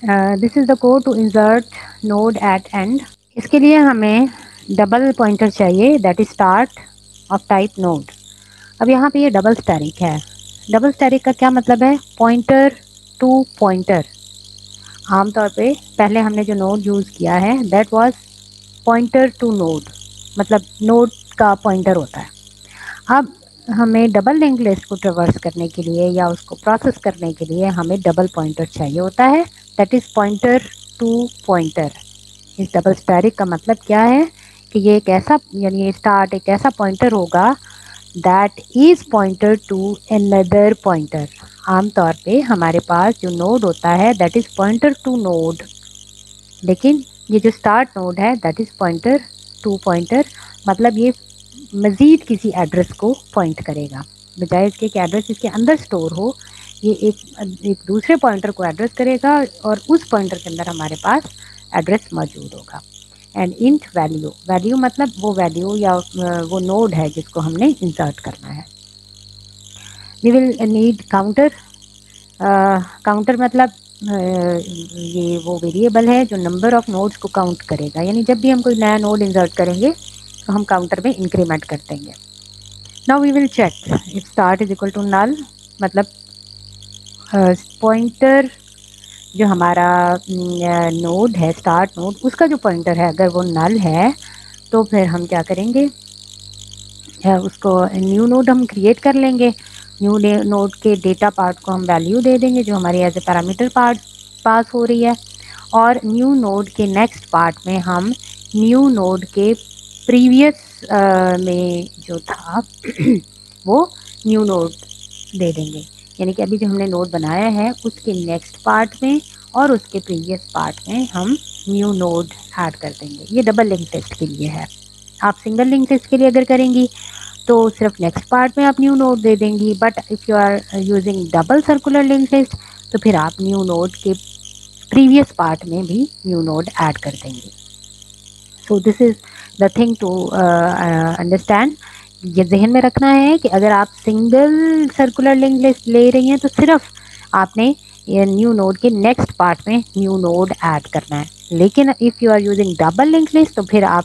This is the code to insert node at end. इसके लिए हमें डबल पॉइंटर चाहिए, that is start of type node. अब यहाँ पे ये डबल स्टैरिक है। डबल स्टैरिक का क्या मतलब है? Pointer to pointer. आमतौर पे पहले हमने जो नोड यूज़ किया है that was pointer to node, मतलब नोड का पॉइंटर होता है। अब हमें डबल लिंक लिस्ट को ट्रेवर्स करने के लिए या उसको प्रोसेस करने के लिए हमें डबल पॉइंटर चाहिए होता है, that is pointer to pointer. इस डबल स्टैरिक का मतलब क्या है कि ये एक ऐसा, यानी ये स्टार्ट एक ऐसा पॉइंटर होगा that is pointer to another pointer. आमतौर पे हमारे पास जो नोड होता है that is pointer to node, लेकिन ये जो स्टार्ट नोड है that is pointer to pointer. मतलब ये मज़ीद किसी एड्रेस को पॉइंट करेगा, बजाय इसके कि एड्रेस इसके अंदर स्टोर हो, ये एक दूसरे पॉइंटर को एड्रेस करेगा और उस पॉइंटर के अंदर हमारे पास एड्रेस मौजूद होगा। एंड इंट वैल्यू, वैल्यू मतलब वो वैल्यू या वो नोड है जिसको हमने इंसर्ट करना है। We will need counter. Counter मतलब ये वो वेरिएबल है जो नंबर ऑफ नोड्स को काउंट करेगा, यानी जब भी हम कोई नया नोड इंसर्ट करेंगे तो हम काउंटर में इंक्रीमेंट कर देंगे। Now we will check if start is equal to null, मतलब पॉइंटर जो हमारा नोड है स्टार्ट नोड, उसका जो पॉइंटर है अगर वो नल है तो फिर हम क्या करेंगे, उसको न्यू नोड हम क्रिएट कर लेंगे। न्यू नोड के डेटा पार्ट को हम वैल्यू दे देंगे जो हमारी एज ए पैरामीटर पार्ट पास हो रही है, और न्यू नोड के नेक्स्ट पार्ट में हम न्यू नोड के प्रीवियस में जो था वो न्यू नोड दे देंगे। यानी कि अभी जो हमने नोड बनाया है उसके नेक्स्ट पार्ट में और उसके प्रीवियस पार्ट में हम न्यू नोड ऐड कर देंगे। ये डबल लिंक टेस्ट के लिए है। आप सिंगल लिंक टेस्ट के लिए अगर करेंगी तो सिर्फ नेक्स्ट पार्ट में आप न्यू नोड दे देंगी, but if you are using double circular link list तो फिर आप न्यू नोड के प्रीवियस पार्ट में भी न्यू नोड ऐड कर देंगे। So this is the thing to understand. ये जहन में रखना है कि अगर आप सिंगल सर्कुलर लिंक लिस्ट ले रही हैं तो सिर्फ आपने ये न्यू नोड के नेक्स्ट पार्ट में न्यू नोड ऐड करना है, लेकिन if you are using double link list तो फिर आप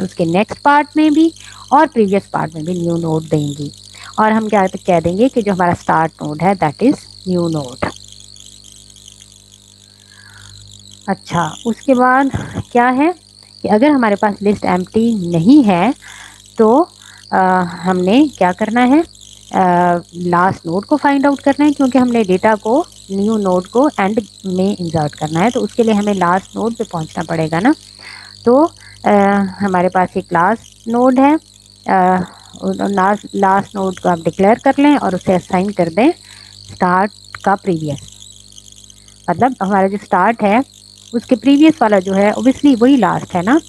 उसके नेक्स्ट पार्ट में भी और प्रीवियस पार्ट में भी न्यू नोड देंगी। और हम क्या कह देंगे कि जो हमारा स्टार्ट नोड है दैट इज़ न्यू नोड। अच्छा, उसके बाद क्या है कि अगर हमारे पास लिस्ट एम्प्टी नहीं है तो हमने क्या करना है, लास्ट नोड को फाइंड आउट करना है, क्योंकि हमने डेटा को न्यू नोड को एंड में इंसर्ट करना है तो उसके लिए हमें लास्ट नोड पे पहुंचना पड़ेगा ना। तो हमारे पास एक लास्ट नोड है, लास्ट नोड को आप डिक्लेयर कर लें और उसे असाइन कर दें स्टार्ट का प्रीवियस। मतलब हमारा जो स्टार्ट है उसके प्रीवियस वाला जो है ओबियसली वही लास्ट है ना,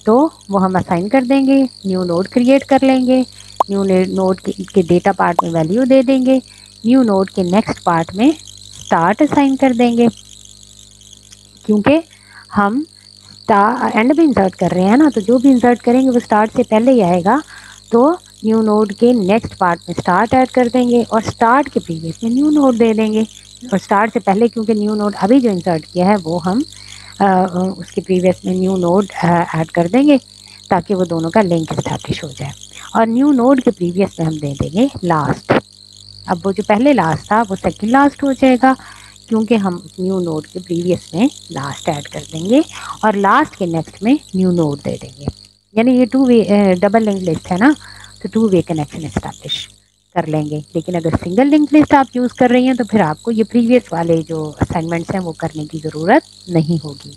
तो वो हम असाइन कर देंगे, न्यू नोड क्रिएट कर लेंगे, न्यू नोड के डेटा पार्ट में वैल्यू दे देंगे, न्यू नोड के नेक्स्ट पार्ट में स्टार्ट असाइन कर देंगे, क्योंकि हम एंड में इंसर्ट कर रहे हैं ना, तो जो भी इंसर्ट करेंगे वो स्टार्ट से पहले ही आएगा। तो न्यू नोड के नेक्स्ट पार्ट में स्टार्ट ऐड कर देंगे और स्टार्ट के प्रीवियस में न्यू नोड दे देंगे, और स्टार्ट से पहले क्योंकि न्यू नोड अभी जो इंसर्ट किया है वो हम उसके प्रीवियस में न्यू नोड ऐड कर देंगे ताकि वो दोनों का लिंक इस्टेब्लिश हो जाए। और न्यू नोड के प्रीवियस में हम दे देंगे लास्ट। अब वो जो पहले लास्ट था वो सेकंड लास्ट हो जाएगा, क्योंकि हम न्यू नोड के प्रीवियस में लास्ट ऐड कर देंगे और लास्ट के नेक्स्ट में न्यू नोड दे देंगे। यानी ये two way double link list है ना, तो टू वे कनेक्शन इस्टेब्लिश कर लेंगे। लेकिन अगर सिंगल लिंक लिस्ट आप यूज़ कर रही हैं तो फिर आपको ये प्रीवियस वाले जो असाइनमेंट्स हैं वो करने की ज़रूरत नहीं होगी।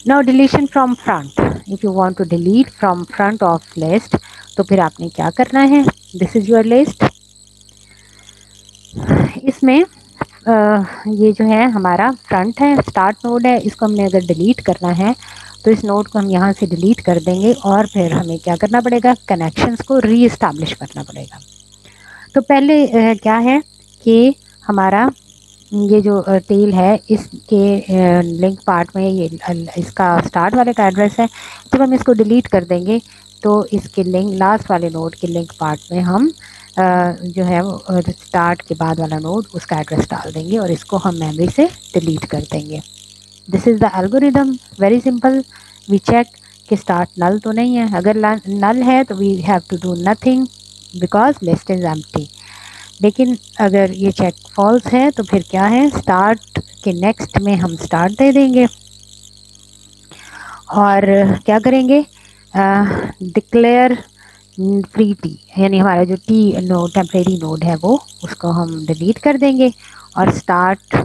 Now deletion from front, if you want to delete from front of list तो फिर आपने क्या करना है, दिस इज़ योर लिस्ट। इसमें ये जो है हमारा फ्रंट है, स्टार्ट नोड है, इसको हमने अगर डिलीट करना है तो इस नोड को हम यहाँ से डिलीट कर देंगे और फिर हमें क्या करना पड़ेगा, कनेक्शंस को री इस्टेब्लिश करना पड़ेगा। तो पहले क्या है कि हमारा ये जो टेल है इसके लिंक पार्ट में ये इसका स्टार्ट वाले का एड्रेस है, जब हम इसको डिलीट कर देंगे तो इसके लिंक लास्ट वाले नोड के लिंक पार्ट में हम जो है वो स्टार्ट के बाद वाला नोड उसका एड्रेस डाल देंगे और इसको हम मेमोरी से डिलीट कर देंगे। This is the algorithm, very simple. We check कि स्टार्ट नल तो नहीं है, अगर नल है तो we have to do nothing because list is empty. लेकिन अगर ये चेक फॉल्स है तो फिर क्या है, स्टार्ट के नेक्स्ट में हम स्टार्ट दे देंगे और क्या करेंगे, डिक्लेयर फ्री टी, यानी हमारा जो टी नोड टेम्परेरी नोड है वो उसको हम डिलीट कर देंगे और स्टार्ट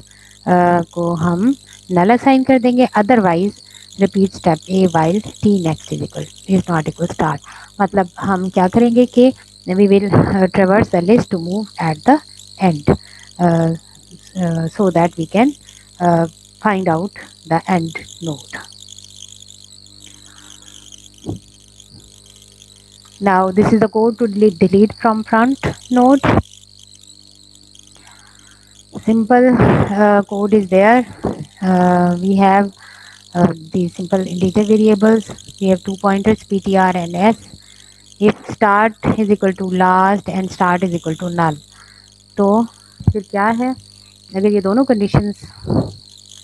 को हम नल असाइन कर देंगे। Otherwise repeat step A while T next is not equal start. मतलब हम क्या करेंगे कि we will traverse the list to move at the end so that we can find out the end node. Now this is the code to delete from front node. Simple code is there. We have the simple integer variables. We have 2 pointers ptr and s. If start is equal to last and start is equal to null, तो फिर क्या है, अगर ये दोनों conditions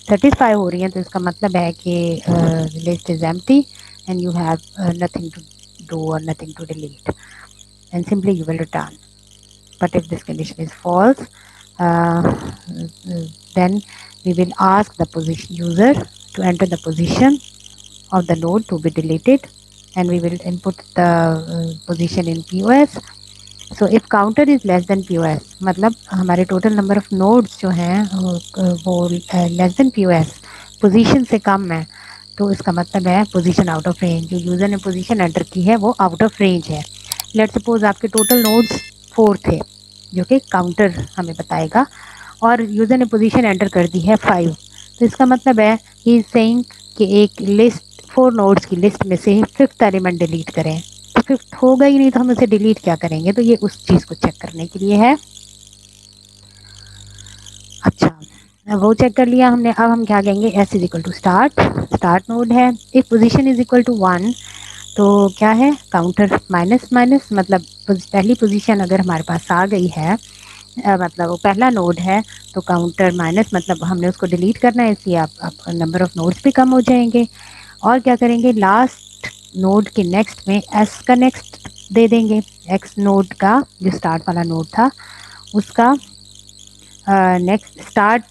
satisfy हो रही हैं तो इसका मतलब है कि list is empty and you have nothing to do और nothing to delete and simply you will return. But if this condition is false then we will ask the position user to enter the position of the node to be deleted and we will input the position in POS. So if counter is less than POS, मतलब हमारे total number of nodes जो हैं वो less than POS position से कम है, तो इसका मतलब है पोजीशन आउट ऑफ रेंज। जो यूज़र ने पोजीशन एंटर की है वो आउट ऑफ रेंज है। लेट सपोज आपके टोटल नोड्स 4 थे जो कि काउंटर हमें बताएगा और यूज़र ने पोजीशन एंटर कर दी है 5, तो इसका मतलब है ही इज सेइंग कि एक लिस्ट 4 नोड्स की लिस्ट में से 5th एलिमेंट डिलीट करें। तो 5th होगा ही नहीं तो हम उसे डिलीट क्या करेंगे, तो ये उस चीज़ को चेक करने के लिए है। अच्छा, वो चेक कर लिया हमने। अब हम क्या कहेंगे, S is equal to start node है। If position is equal to 1 तो क्या है, काउंटर माइनस माइनस, मतलब पहली पोजीशन अगर हमारे पास आ गई है मतलब वो पहला नोड है तो काउंटर माइनस, मतलब हमने उसको डिलीट करना है, इसलिए आप नंबर ऑफ नोड्स भी कम हो जाएंगे। और क्या करेंगे, लास्ट नोड के नेक्स्ट में एस का नेक्स्ट दे देंगे, एक्स नोड का जो स्टार्ट वाला नोड था उसका नेक्स्ट स्टार्ट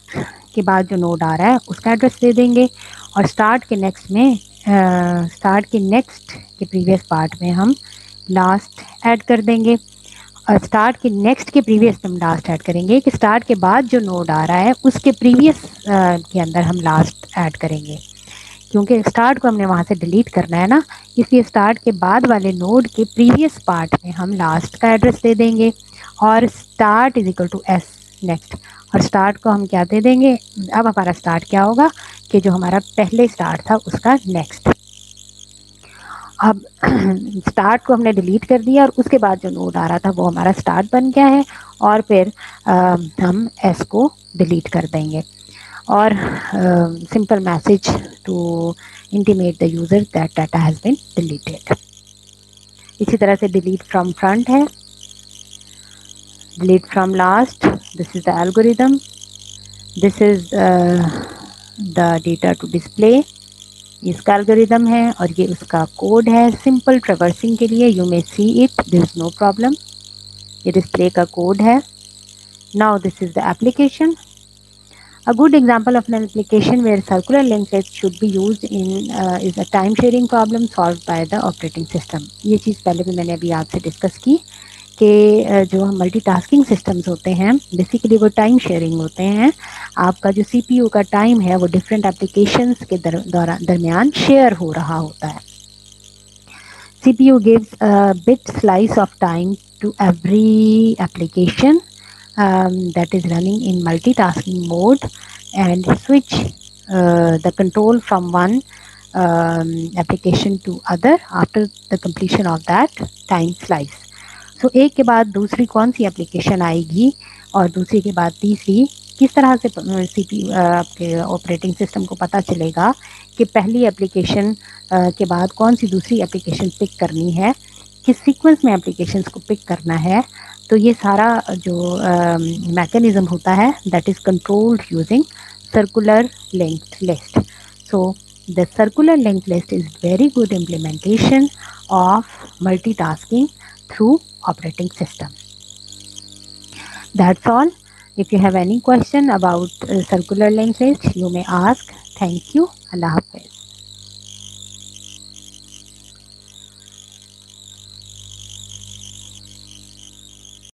के बाद जो नोड आ रहा है उसका एड्रेस दे देंगे और स्टार्ट के नेक्स्ट में स्टार्ट के नेक्स्ट के प्रीवियस पार्ट में हम लास्ट ऐड कर देंगे और स्टार्ट के नेक्स्ट के प्रीवियस में हम लास्ट ऐड करेंगे कि स्टार्ट के बाद जो नोड आ रहा है उसके प्रीवियस के अंदर हम लास्ट ऐड करेंगे, क्योंकि स्टार्ट को हमने वहाँ से डिलीट करना है ना, इसलिए स्टार्ट के बाद वाले नोड के प्रीवियस पार्ट में हम लास्ट का एड्रेस दे देंगे और start is equal to S next, और स्टार्ट को हम क्या दे देंगे, अब हमारा स्टार्ट क्या होगा कि जो हमारा पहले स्टार्ट था उसका नेक्स्ट। अब स्टार्ट को हमने डिलीट कर दिया और उसके बाद जो नोड आ रहा था वो हमारा स्टार्ट बन गया है और फिर हम एस को डिलीट कर देंगे और simple message to intimate the user that data has been deleted. इसी तरह से डिलीट फ्रॉम फ्रंट है, delete from last, this is the algorithm, this is the data to display, इसका algorithm है और ये उसका कोड है सिंपल ट्रेवर्सिंग के लिए। You may see it, there is no problem, ये डिस्प्ले का कोड है। now this is the application, a good example of an application where circular linkage should be used in is a time sharing problem solved by the operating system। ये चीज़ पहले भी मैंने अभी आपसे discuss की कि जो हम मल्टीटास्किंग सिस्टम्स होते हैं बेसिकली वो टाइम शेयरिंग होते हैं। आपका जो सीपीयू का टाइम है वो डिफरेंट एप्लीकेशंस के दरमियान शेयर हो रहा होता है। CPU gives a bit slice of time to every application that is running in multitasking mode and switch the control from one application to other after the completion of that time slice। तो एक के बाद दूसरी कौन सी application आएगी और दूसरी के बाद तीसरी, किस तरह से सीपीयू आपके ऑपरेटिंग सिस्टम को पता चलेगा कि पहली एप्लीकेशन के बाद कौन सी दूसरी एप्लीकेशन पिक करनी है, किस सीक्वेंस में एप्लीकेशंस को पिक करना है। तो ये सारा जो मैकेनिज्म होता है that is controlled using circular linked list. So the circular linked list is very good implementation of multitasking through operating system. That's all. If you have any question about circular linked list, you may ask. Thank you. Allah Hafiz.